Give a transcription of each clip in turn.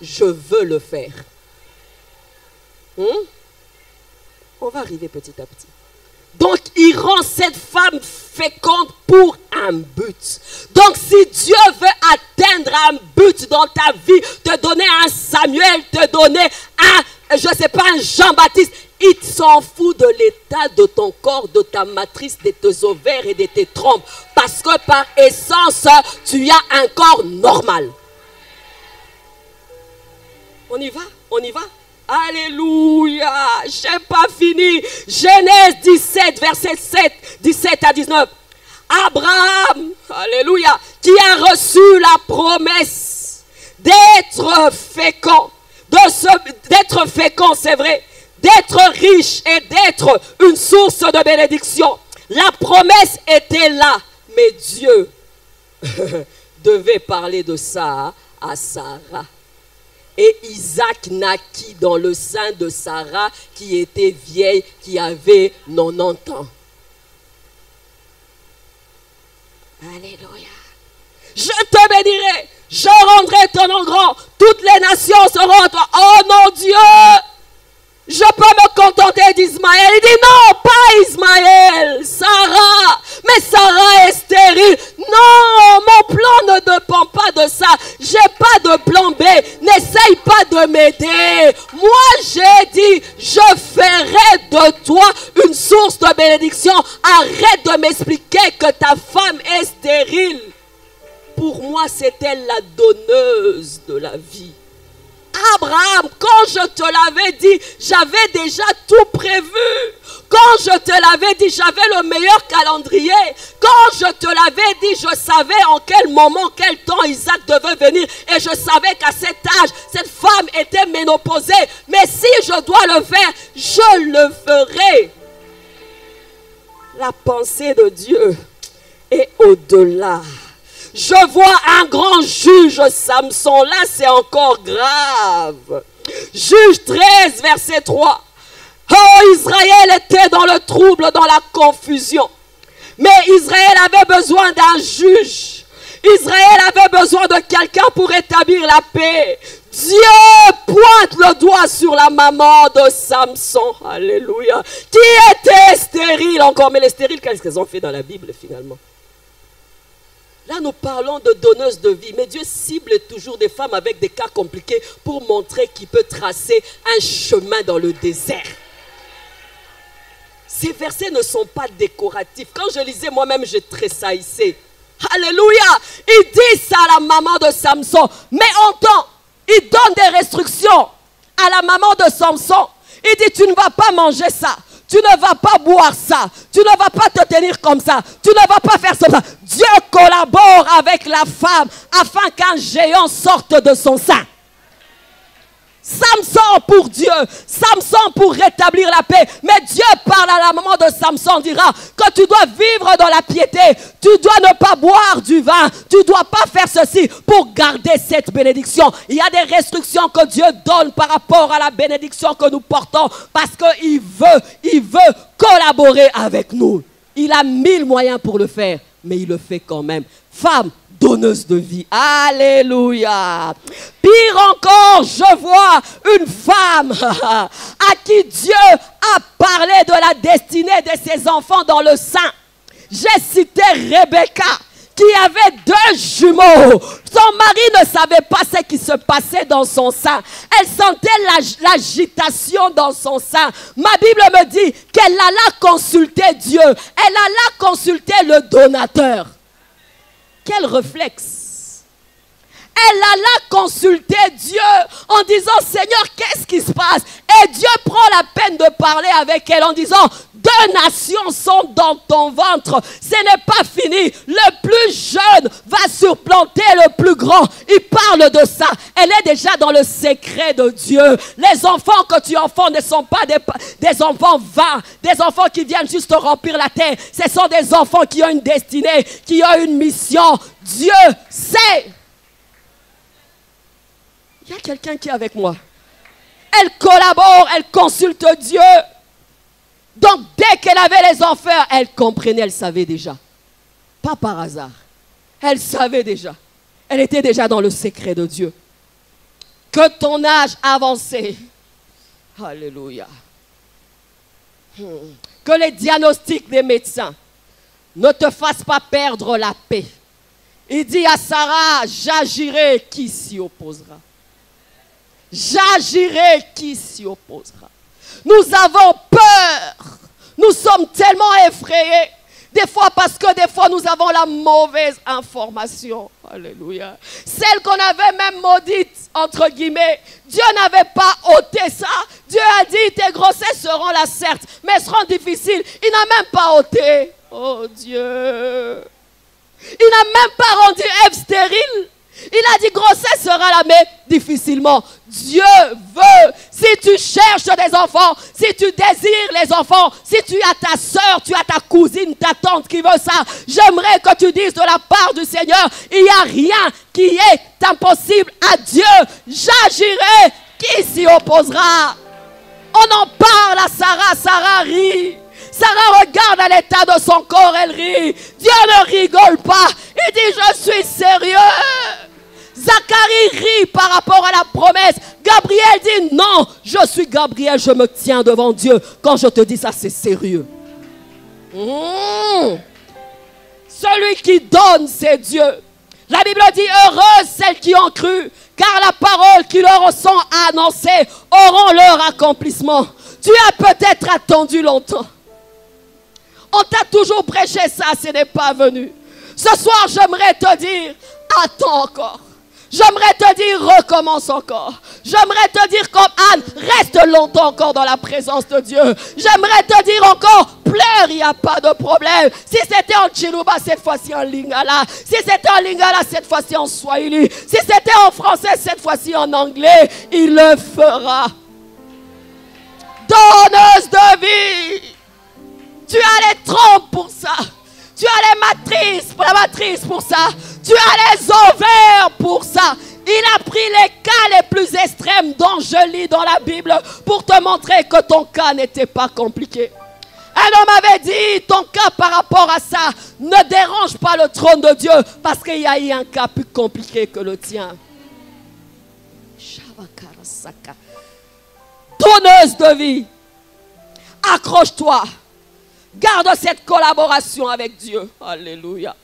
je veux le faire. On va arriver petit à petit. Donc, il rend cette femme féconde pour un but. Donc, si Dieu veut atteindre un but dans ta vie, te donner un Samuel, te donner un, je ne sais pas, un Jean-Baptiste, il s'en fout de l'état de ton corps, de ta matrice, de tes ovaires et de tes trompes. Parce que par essence, tu as un corps normal. On y va? On y va? Alléluia, je n'ai pas fini. Genèse 17, verset 17 à 19. Abraham, alléluia, qui a reçu la promesse d'être fécond, d'être fécond, c'est vrai, d'être riche et d'être une source de bénédiction. La promesse était là, mais Dieu devait parler de ça à Sarah. Et Isaac naquit dans le sein de Sarah qui était vieille, qui avait 90 ans. Alléluia. Je te bénirai, je rendrai ton nom grand, toutes les nations seront à toi. Oh non Dieu, je peux me contenter d'Ismaël. Il dit non, pas Ismaël, Sarah. Mais Sarah est stérile. Non, mon plan ne dépend pas de ça. J'ai pas de plan B. N'essaye pas de m'aider. Moi, j'ai dit, je ferai de toi une source de bénédiction. Arrête de m'expliquer que ta femme est stérile. Pour moi, c'était la donneuse de la vie. Abraham, quand je te l'avais dit, j'avais déjà tout prévu. Quand je te l'avais dit, j'avais le meilleur calendrier. Quand je te l'avais dit, je savais en quel moment, quel temps Isaac devait venir. Et je savais qu'à cet âge, cette femme était ménopausée. Mais si je dois le faire, je le ferai. La pensée de Dieu est au-delà. Je vois un grand juge, Samson. Là, c'est encore grave. Juge 13, verset 3. Oh, Israël était dans le trouble, dans la confusion. Mais Israël avait besoin d'un juge. Israël avait besoin de quelqu'un pour établir la paix. Dieu pointe le doigt sur la maman de Samson. Alléluia. Qui était stérile encore. Mais les stériles, qu'est-ce qu'elles ont fait dans la Bible finalement? Là, nous parlons de donneuses de vie, mais Dieu cible toujours des femmes avec des cas compliqués pour montrer qu'il peut tracer un chemin dans le désert. Ces versets ne sont pas décoratifs. Quand je lisais moi-même, je tressaillissais. Alléluia! Il dit ça à la maman de Samson, mais entends, il donne des restrictions à la maman de Samson. Il dit, tu ne vas pas manger ça. Tu ne vas pas boire ça. Tu ne vas pas te tenir comme ça. Tu ne vas pas faire ça. Dieu collabore avec la femme afin qu'un géant sorte de son sein. Samson pour Dieu. Samson pour rétablir la paix. Mais Dieu parle à la maman de Samson, dira que tu dois vivre dans la piété. Tu dois ne pas boire du vin. Tu ne dois pas faire ceci pour garder cette bénédiction. Il y a des restrictions que Dieu donne par rapport à la bénédiction que nous portons. Parce qu'il veut collaborer avec nous. Il a 1000 moyens pour le faire. Mais il le fait quand même. Femme, donneuse de vie. Alléluia. Pire encore, je vois une femme à qui Dieu a parlé de la destinée de ses enfants dans le sein. J'ai cité Rebecca qui avait 2 jumeaux. Son mari ne savait pas ce qui se passait dans son sein. Elle sentait l'agitation dans son sein. Ma Bible me dit qu'elle alla consulter Dieu. Elle alla consulter le donateur. Quel réflexe! Elle alla consulter Dieu en disant, Seigneur, qu'est-ce qui se passe? Et Dieu prend la peine de parler avec elle en disant, 2 nations sont dans ton ventre. Ce n'est pas fini. Le plus jeune va supplanter le plus grand. Il parle de ça. Elle est déjà dans le secret de Dieu. Les enfants que tu enfantes ne sont pas des enfants vains, des enfants qui viennent juste remplir la terre. Ce sont des enfants qui ont une destinée, qui ont une mission. Dieu sait. Il y a quelqu'un qui est avec moi. Elle collabore, elle consulte Dieu. Donc, dès qu'elle avait les enfants, elle comprenait, elle savait déjà. Pas par hasard. Elle savait déjà. Elle était déjà dans le secret de Dieu. que ton âge avancé, alléluia, que les diagnostics des médecins ne te fassent pas perdre la paix. Il dit à Sarah, j'agirai, qui s'y opposera? J'agirai, qui s'y opposera? Nous avons peur. Nous sommes tellement effrayés. Des fois parce que des fois nous avons la mauvaise information. Alléluia. Celle qu'on avait même maudite, entre guillemets. Dieu n'avait pas ôté ça. Dieu a dit, tes grossesses seront là certes, mais seront difficiles. Il n'a même pas ôté. Oh Dieu. Il n'a même pas rendu Ève stérile. Il a dit grossesse sera là, mais difficilement. Dieu veut, si tu cherches des enfants, si tu désires les enfants, si tu as ta soeur, tu as ta cousine, ta tante qui veut ça, j'aimerais que tu dises de la part du Seigneur, il n'y a rien qui est impossible à Dieu. J'agirai, qui s'y opposera? On en parle à Sarah, Sarah rit. Sarah regarde à l'état de son corps, elle rit. Dieu ne rigole pas. Il dit, je suis sérieux. Zacharie rit par rapport à la promesse. Gabriel dit, non, je suis Gabriel, je me tiens devant Dieu. Quand je te dis ça, c'est sérieux. Celui qui donne, c'est Dieu. La Bible dit, heureuses celles qui ont cru, car la parole qui leur sont annoncées auront leur accomplissement. Tu as peut-être attendu longtemps. On t'a toujours prêché ça, ce n'est pas venu. Ce soir, j'aimerais te dire, attends encore. J'aimerais te dire, recommence encore. J'aimerais te dire comme Anne, reste longtemps encore dans la présence de Dieu. J'aimerais te dire encore, pleure, il n'y a pas de problème. Si c'était en Chiluba, cette fois-ci en Lingala. Si c'était en Lingala, cette fois-ci en Swahili. Si c'était en français, cette fois-ci en anglais, il le fera. Donneuse de vie. Tu as les trompes pour ça. Tu as les matrices pour ça. Tu as les ovaires pour ça. Il a pris les cas les plus extrêmes dont je lis dans la Bible pour te montrer que ton cas n'était pas compliqué. Un homme avait dit, ton cas par rapport à ça ne dérange pas le trône de Dieu parce qu'il y a eu un cas plus compliqué que le tien. Donneuse de vie, accroche-toi. Garde cette collaboration avec Dieu. Alléluia.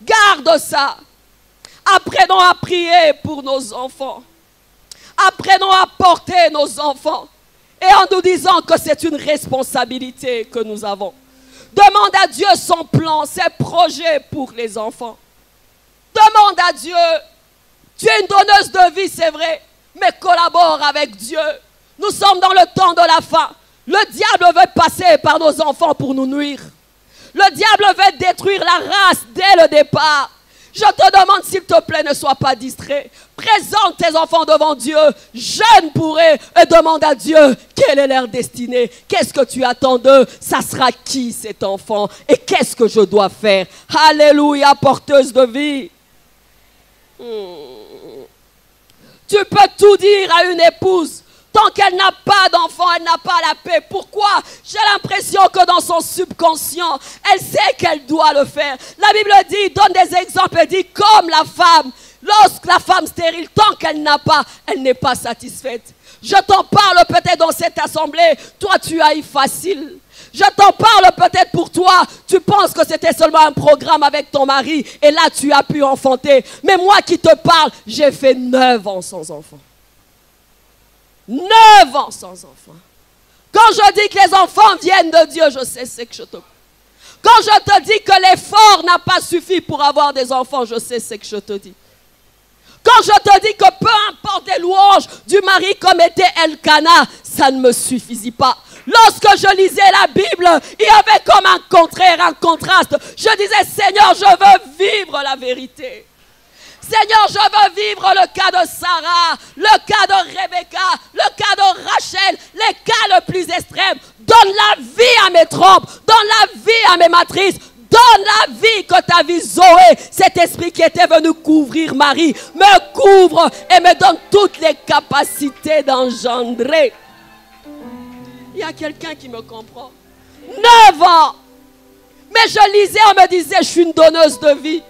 Garde ça. Apprenons à prier pour nos enfants. Apprenons à porter nos enfants. Et en nous disant que c'est une responsabilité que nous avons. Demande à Dieu son plan, ses projets pour les enfants. Demande à Dieu. Tu es une donneuse de vie, c'est vrai. Mais collabore avec Dieu. Nous sommes dans le temps de la fin. Le diable veut passer par nos enfants pour nous nuire. Le diable veut détruire la race dès le départ. Je te demande s'il te plaît, ne sois pas distrait. Présente tes enfants devant Dieu, jeûne pour eux et demande à Dieu quelle est leur destinée. Qu'est-ce que tu attends d'eux? Ça sera qui cet enfant? Et qu'est-ce que je dois faire? Alléluia, porteuse de vie. Tu peux tout dire à une épouse. Tant qu'elle n'a pas d'enfant, elle n'a pas la paix. Pourquoi? J'ai l'impression que dans son subconscient, elle sait qu'elle doit le faire. La Bible dit, donne des exemples, elle dit comme la femme. Lorsque la femme stérile, tant qu'elle n'a pas, elle n'est pas satisfaite. Je t'en parle peut-être dans cette assemblée. Toi, tu as eu facile. Je t'en parle peut-être pour toi. Tu penses que c'était seulement un programme avec ton mari. Et là, tu as pu enfanter. Mais moi qui te parle, j'ai fait 9 ans sans enfant. 9 ans sans enfant. Quand je dis que les enfants viennent de Dieu, je sais ce que je te... Quand je te dis que l'effort n'a pas suffi pour avoir des enfants, je sais ce que je te dis. Quand je te dis que peu importe les louanges du mari comme était Elkana, ça ne me suffisait pas. Lorsque je lisais la Bible, il y avait comme un contraire, un contraste. Je disais, Seigneur, je veux vivre la vérité. Seigneur, je veux vivre le cas de Sarah, le cas de Rebecca, le cas de Rachel, les cas les plus extrêmes. Donne la vie à mes trompes, donne la vie à mes matrices, donne la vie que ta vie Zoé, cet esprit qui était venu couvrir Marie, me couvre et me donne toutes les capacités d'engendrer. Il y a quelqu'un qui me comprend. 9 ans. Mais je lisais, on me disait, je suis une donneuse de vie.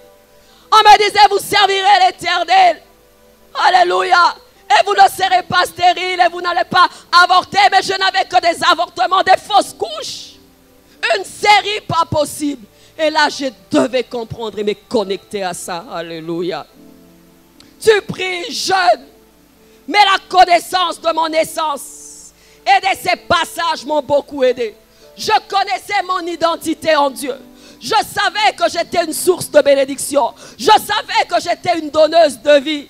On me disait, vous servirez l'Éternel. Alléluia. Et vous ne serez pas stérile et vous n'allez pas avorter. Mais je n'avais que des avortements, des fausses couches. Une série pas possible. Et là, je devais comprendre et me connecter à ça. Alléluia. Tu pries jeune. Mais la connaissance de mon essence et de ces passages m'ont beaucoup aidé. Je connaissais mon identité en Dieu. Je savais que j'étais une source de bénédiction. Je savais que j'étais une donneuse de vie.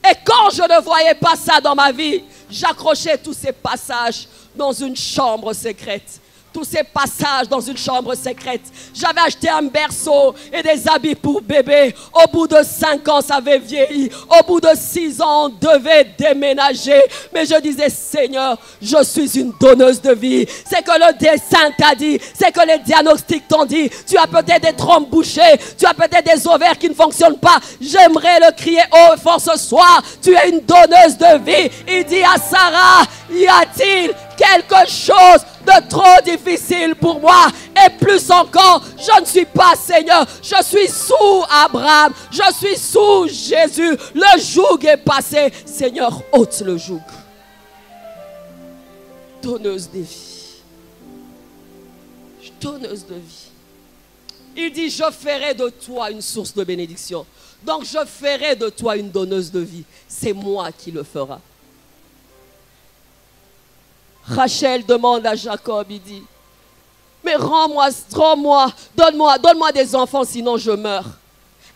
Et quand je ne voyais pas ça dans ma vie, j'accrochais tous ces passages dans une chambre secrète. Tous ces passages dans une chambre secrète. J'avais acheté un berceau et des habits pour bébé. Au bout de 5 ans, ça avait vieilli. Au bout de 6 ans, on devait déménager. Mais je disais, Seigneur, je suis une donneuse de vie. C'est que le dessin t'a dit. C'est que les diagnostics t'ont dit. Tu as peut-être des trompes bouchées. Tu as peut-être des ovaires qui ne fonctionnent pas. J'aimerais le crier haut et fort ce soir. Tu es une donneuse de vie. Il dit à Sarah, y a-t-il quelque chose de trop difficile pour moi? Et plus encore, je ne suis pas Seigneur. Je suis sous Abraham. Je suis sous Jésus. Le joug est passé. Seigneur, ôte le joug. Donneuse de vie. Donneuse de vie. Il dit, je ferai de toi une source de bénédiction. Donc je ferai de toi une donneuse de vie. C'est moi qui le fera. Rachel demande à Jacob, il dit, mais rends-moi, donne-moi des enfants, sinon je meurs.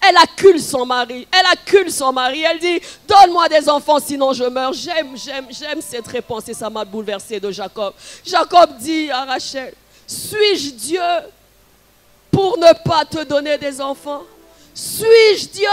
Elle accule son mari, elle dit, donne-moi des enfants, sinon je meurs. J'aime cette réponse et ça m'a bouleversé de Jacob. Jacob dit à Rachel, suis-je Dieu pour ne pas te donner des enfants? Suis-je Dieu?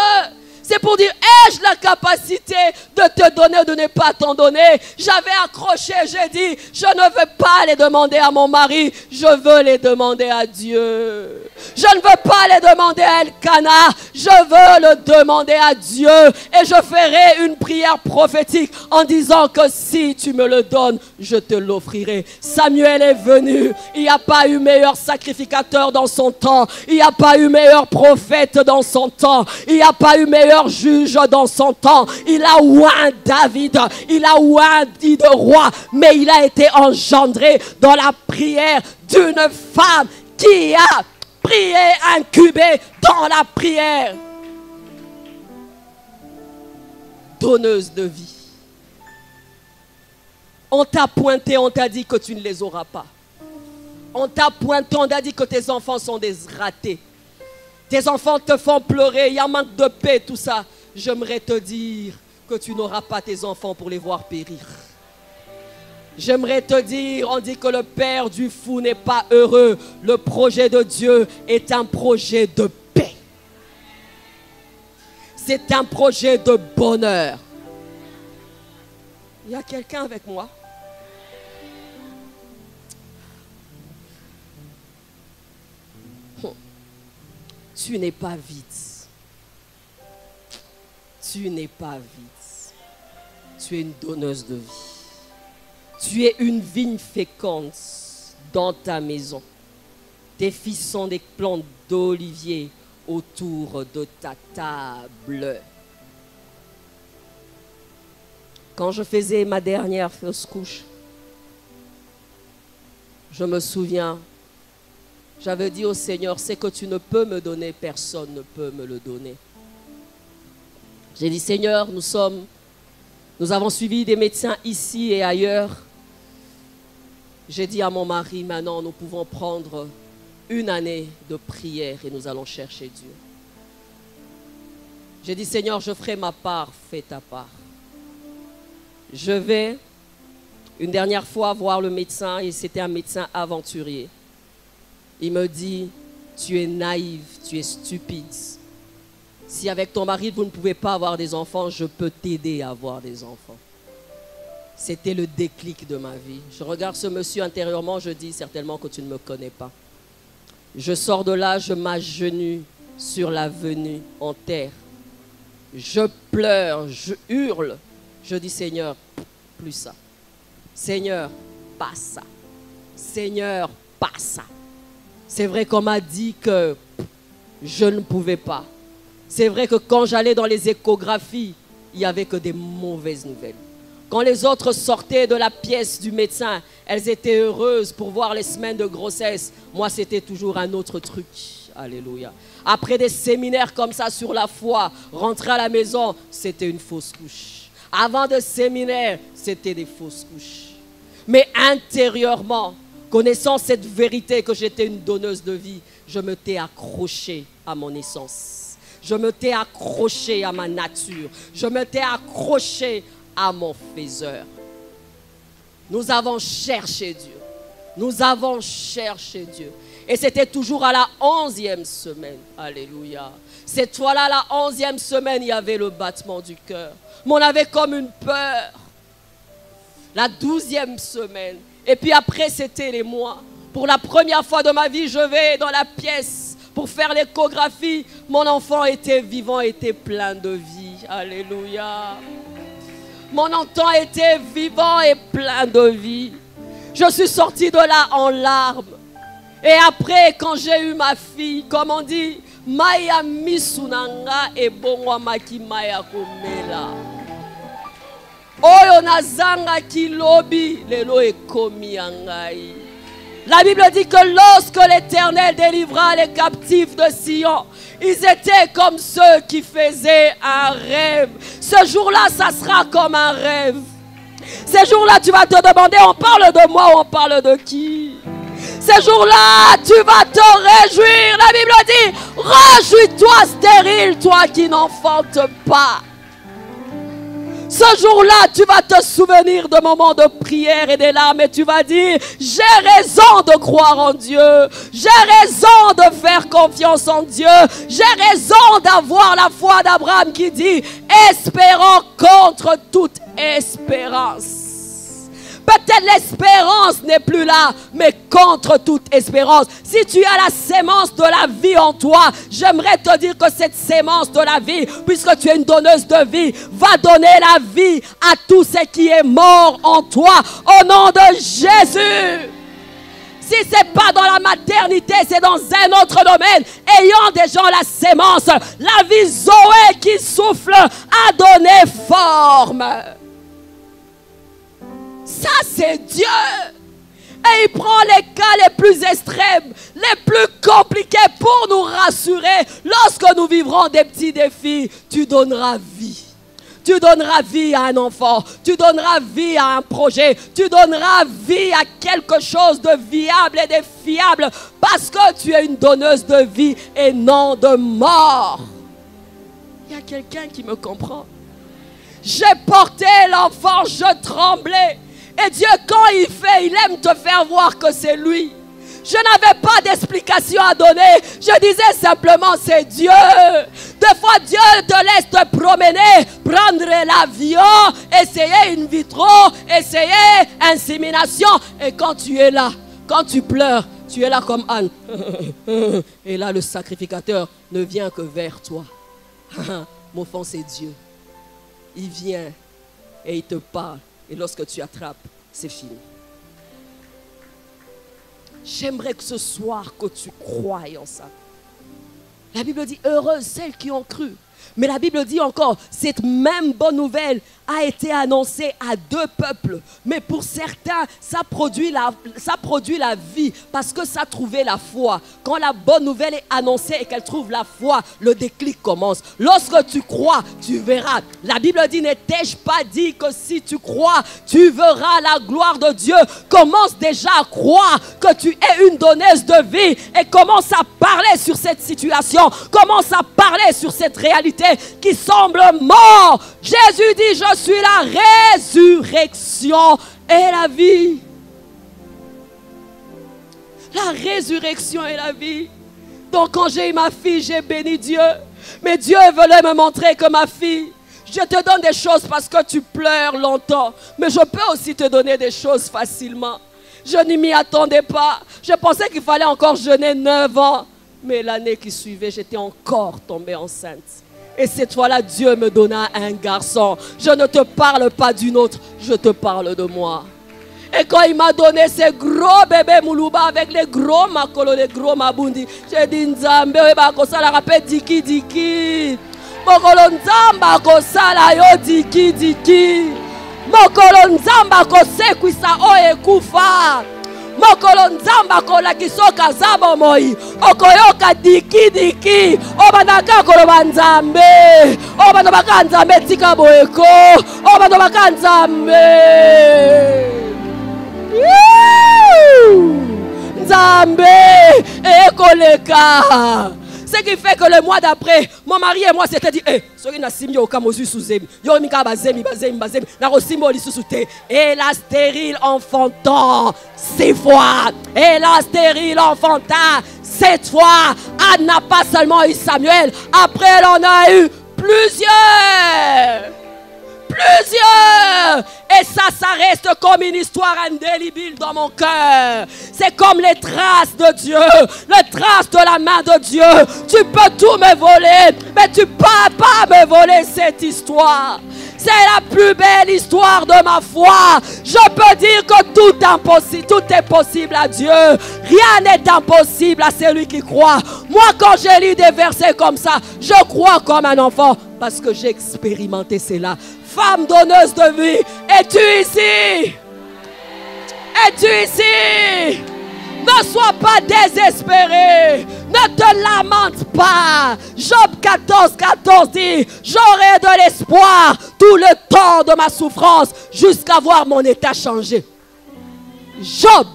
C'est pour dire, ai-je la capacité de te donner ou de ne pas t'en donner? J'avais accroché, j'ai dit, je ne veux pas les demander à mon mari, je veux les demander à Dieu. Je ne veux pas les demander à Elkanah, je veux le demander à Dieu. Et je ferai une prière prophétique en disant que si tu me le donnes, je te l'offrirai. Samuel est venu, il n'y a pas eu meilleur sacrificateur dans son temps, il n'y a pas eu meilleur prophète dans son temps, il n'y a pas eu meilleur juge dans son temps. Il a oint David, il a oint de roi, mais il a été engendré dans la prière d'une femme qui a prié, incubé dans la prière. Donneuse de vie. On t'a pointé, on t'a dit que tu ne les auras pas. On t'a pointé, on t'a dit que tes enfants sont des ratés. Tes enfants te font pleurer, il y a un manque de paix, tout ça. J'aimerais te dire que tu n'auras pas tes enfants pour les voir périr. J'aimerais te dire, on dit que le père du fou n'est pas heureux. Le projet de Dieu est un projet de paix. C'est un projet de bonheur. Il y a quelqu'un avec moi? Tu n'es pas vide. Tu n'es pas vide. Tu es une donneuse de vie. Tu es une vigne féconde dans ta maison. Tes fils sont des plantes d'olivier autour de ta table. Quand je faisais ma dernière fausse couche, je me souviens, j'avais dit au Seigneur, c'est que tu ne peux me donner, personne ne peut me le donner. J'ai dit, Seigneur, nous avons suivi des médecins ici et ailleurs. J'ai dit à mon mari, maintenant nous pouvons prendre une année de prière et nous allons chercher Dieu. J'ai dit, Seigneur, je ferai ma part, fais ta part. Je vais une dernière fois voir le médecin et c'était un médecin aventurier. Il me dit, tu es naïve, tu es stupide. Si avec ton mari, vous ne pouvez pas avoir des enfants, je peux t'aider à avoir des enfants. C'était le déclic de ma vie. Je regarde ce monsieur intérieurement, je dis certainement que tu ne me connais pas. Je sors de là, je m'agenouille sur l'avenue en terre. Je pleure, je hurle. Je dis, Seigneur, plus ça. Seigneur, pas ça. Seigneur, pas ça. C'est vrai qu'on m'a dit que je ne pouvais pas. C'est vrai que quand j'allais dans les échographies, il n'y avait que des mauvaises nouvelles. Quand les autres sortaient de la pièce du médecin, elles étaient heureuses pour voir les semaines de grossesse. Moi, c'était toujours un autre truc. Alléluia. Après des séminaires comme ça sur la foi, rentrer à la maison, c'était une fausse couche. Avant de séminaire, c'était des fausses couches. Mais intérieurement, connaissant cette vérité que j'étais une donneuse de vie, je me t'ai accroché à mon essence. Je me t'ai accroché à ma nature. Je me t'ai accroché à mon faiseur. Nous avons cherché Dieu. Nous avons cherché Dieu. Et c'était toujours à la 11e semaine. Alléluia. Cette fois-là, la 11e semaine, il y avait le battement du cœur. Mais on avait comme une peur. La 12e semaine. Et puis après, c'était les mois. Pour la première fois de ma vie, je vais dans la pièce pour faire l'échographie. Mon enfant était vivant, était plein de vie. Alléluia. Mon enfant était vivant et plein de vie. Je suis sortie de là en larmes. Et après, quand j'ai eu ma fille, comme on dit, Maya misunanga e bongwa maki maya komela. Oyo nazanga kilobi lelo e komi angai. La Bible dit que lorsque l'Éternel délivra les captifs de Sion, ils étaient comme ceux qui faisaient un rêve. Ce jour-là, ça sera comme un rêve. Ce jour-là, tu vas te demander, on parle de moi ou on parle de qui? Ce jour-là, tu vas te réjouir. La Bible dit, réjouis-toi stérile, toi qui n'enfantes pas. Ce jour-là, tu vas te souvenir de moments de prière et des larmes et tu vas dire, j'ai raison de croire en Dieu. J'ai raison de faire confiance en Dieu. J'ai raison d'avoir la foi d'Abraham qui dit, espérons contre toute espérance. Peut-être l'espérance n'est plus là, mais contre toute espérance. Si tu as la sémence de la vie en toi, j'aimerais te dire que cette sémence de la vie, puisque tu es une donneuse de vie, va donner la vie à tout ce qui est mort en toi, au nom de Jésus. Si ce n'est pas dans la maternité, c'est dans un autre domaine. Ayant déjà la sémence, la vie Zoé qui souffle a donné forme. Ça, c'est Dieu. Et il prend les cas les plus extrêmes, les plus compliqués pour nous rassurer. Lorsque nous vivrons des petits défis, tu donneras vie. Tu donneras vie à un enfant. Tu donneras vie à un projet. Tu donneras vie à quelque chose de viable et de fiable. Parce que tu es une donneuse de vie et non de mort. Il y a quelqu'un qui me comprend. J'ai porté l'enfant, je tremblais. Et Dieu, quand il fait, il aime te faire voir que c'est lui. Je n'avais pas d'explication à donner. Je disais simplement, c'est Dieu. Des fois, Dieu te laisse te promener, prendre l'avion, essayer in vitro, essayer insémination. Et quand tu es là, quand tu pleures, tu es là comme Anne. Et là, le sacrificateur ne vient que vers toi. Mon enfant, c'est Dieu. Il vient et il te parle. Et lorsque tu attrapes, c'est fini. J'aimerais que ce soir que tu croies en ça. La Bible dit, heureuses celles qui ont cru. Mais la Bible dit encore, cette même bonne nouvelle a été annoncée à deux peuples. Mais pour certains, ça produit la vie parce que ça trouvait la foi. Quand la bonne nouvelle est annoncée et qu'elle trouve la foi, le déclic commence. Lorsque tu crois, tu verras. La Bible dit, n'ai-je pas dit que si tu crois, tu verras la gloire de Dieu. Commence déjà à croire que tu es une donneuse de vie et commence à parler sur cette situation. Commence à parler sur cette réalité qui semble mort. Jésus dit, je suis la résurrection et la vie. La résurrection et la vie. Donc quand j'ai eu ma fille, j'ai béni Dieu. Mais Dieu voulait me montrer que ma fille, je te donne des choses parce que tu pleures longtemps. Mais je peux aussi te donner des choses facilement. Je ne m'y attendais pas. Je pensais qu'il fallait encore jeûner 9 ans. Mais l'année qui suivait, j'étais encore tombée enceinte. Et cette fois-là, Dieu me donna un garçon. Je ne te parle pas d'une autre, je te parle de moi. Et quand il m'a donné ces gros bébés Moulouba avec les gros makolo, les gros mabundi, j'ai dit Nzambe, ça la rappelle Diki Diki. Mokolo nzamba kosala yo diki diki. Mokolo nzamba kosekwisa oyo ekufa. Mokolo nzamba kolakisa okazaba moi. Okoyoka diki diki. Obanaka koloba nzambe. Obanaka nzambe tika boeko. Obanaka nzambe. Nzambe ekoleka. Ce qui fait que le mois d'après, mon mari et moi s'était dit, et la stérile enfantant 6 fois, et la stérile enfantant 7 fois. Anne n'a pas seulement eu Samuel, après elle en a eu plusieurs. Et ça reste comme une histoire indélébile dans mon cœur. C'est comme les traces de Dieu, les traces de la main de Dieu. Tu peux tout me voler, mais tu ne peux pas me voler cette histoire. C'est la plus belle histoire de ma foi. Je peux dire que tout est possible à Dieu. Rien n'est impossible à celui qui croit. Moi, quand je lis des versets comme ça, je crois comme un enfant parce que j'ai expérimenté cela. Femme donneuse de vie, es-tu ici? Es-tu ici? Ne sois pas désespéré. Ne te lamente pas. Job 14 dit, j'aurai de l'espoir tout le temps de ma souffrance jusqu'à voir mon état changer. Job,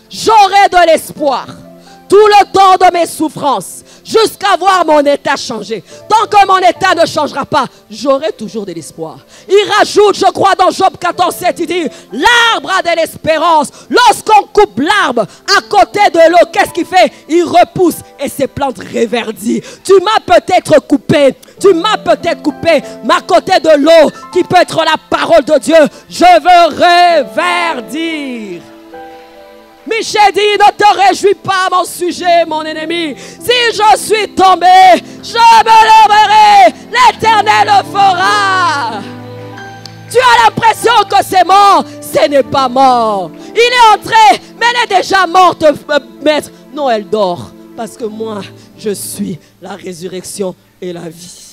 j'aurai de l'espoir tout le temps de mes souffrances jusqu'à voir mon état changer. Tant que mon état ne changera pas, j'aurai toujours de l'espoir. Il rajoute, je crois dans Job 14:7, il dit, l'arbre a de l'espérance. Lorsqu'on coupe l'arbre à côté de l'eau, qu'est-ce qu'il fait? Il repousse et ses plantes réverdissent. Tu m'as peut-être coupé, mais à côté de l'eau qui peut être la parole de Dieu, je veux reverdir. Michel dit, ne te réjouis pas à mon sujet, mon ennemi. Si je suis tombé, je me lèverai. L'Éternel le fera. Tu as l'impression que c'est mort. Ce n'est pas mort. Il est entré, mais elle est déjà morte, maître. Non, elle dort. Parce que moi, je suis la résurrection et la vie.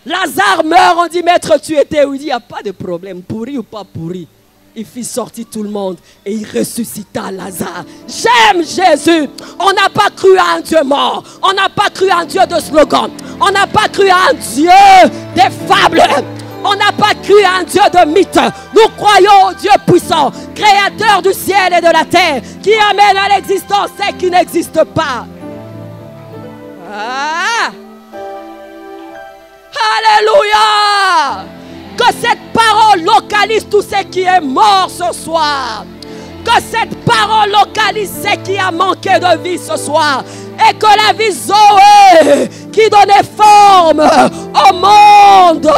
Lazare meurt, on dit, maître, tu étais où? Il dit, il n'y a pas de problème, pourri ou pas pourri. Il fit sortir tout le monde et il ressuscita Lazare. J'aime Jésus. On n'a pas cru à un Dieu mort. On n'a pas cru à un Dieu de slogan. On n'a pas cru à un Dieu des fables. On n'a pas cru à un Dieu de mythe. Nous croyons au Dieu puissant, créateur du ciel et de la terre, qui amène à l'existence ce qui n'existe pas. Ah! Alléluia! Que cette parole localise tout ce qui est mort ce soir. Que cette parole localise ce qui a manqué de vie ce soir. Et que la vie Zoé qui donnait forme au monde,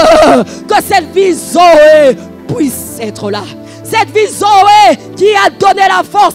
que cette vie Zoé puisse être là. Cette vie Zoé qui a donné la force